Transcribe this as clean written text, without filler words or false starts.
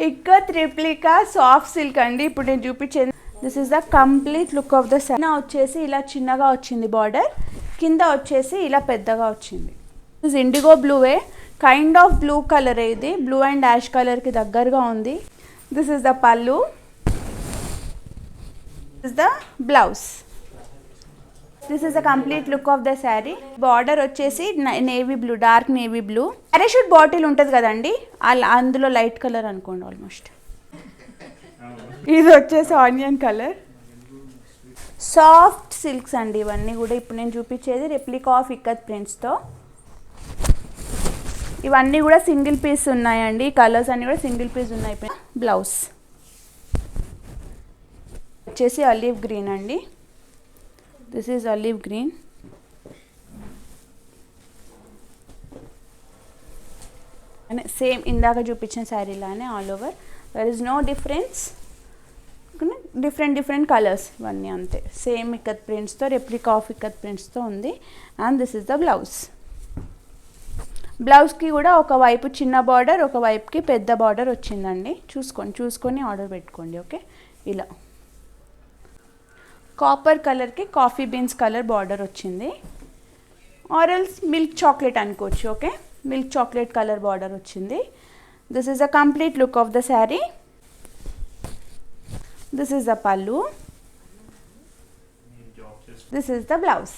Ikat replica soft silk అండి. ఇప్పుడు నేను చూపించేది this is the complete look of the sari. వచ్చేసి ఇలా చిన్నగా వచ్చింది బార్డర్, కింద వచ్చేసి ఇలా పెద్దగా వచ్చింది. దిస్ ఇండిగో బ్లూవే, కైండ్ ఆఫ్ బ్లూ కలర్. ఇది బ్లూ అండ్ యాష్ కలర్కి దగ్గరగా ఉంది. This is the pallu, this is the blouse. This is the complete look of the sari. Border వచ్చేసి navy blue, dark navy blue. Parachute bottle ఉంటుంది కదండి, అందులో light colour అనుకోండి almost. ఇది వచ్చేసి ఆనియన్ కలర్. సాఫ్ట్ సిల్క్స్ అండి ఇవన్నీ కూడా. ఇప్పుడు నేను చూపించేది రెప్లికా ఆఫ్ ఇక్కత్ ప్రింట్స్తో. ఇవన్నీ కూడా సింగిల్ పీస్ ఉన్నాయండి. కలర్స్ అన్నీ కూడా సింగిల్ పీస్ ఉన్నాయి. బ్లౌజ్ వచ్చేసి ఆలివ్ గ్రీన్ అండి. This is olive green. And same ఇందాక చూపించిన శారీలానే all over. There is no difference. Different colours ఇవన్నీ అంతే. సేమ్ ఇక్కత్ ప్రింట్స్తో, రెప్లికా ఆఫ్ ఇక్కత్ ప్రింట్స్తో ఉంది. And this is the blouse. బ్లౌజ్కి కూడా ఒకవైపు చిన్న బార్డర్, ఒకవైపుకి పెద్ద బార్డర్ వచ్చిందండి. చూసుకొని ఆర్డర్ పెట్టుకోండి. ఓకే, ఇలా కాపర్ కలర్కి కాఫీ బీన్స్ కలర్ బార్డర్ వచ్చింది. ఆరెల్స్ మిల్క్ చాక్లెట్ అనుకోవచ్చు. Okay, milk chocolate colour border వచ్చింది. This is the complete look of the sari. This is the pallu, this is the blouse.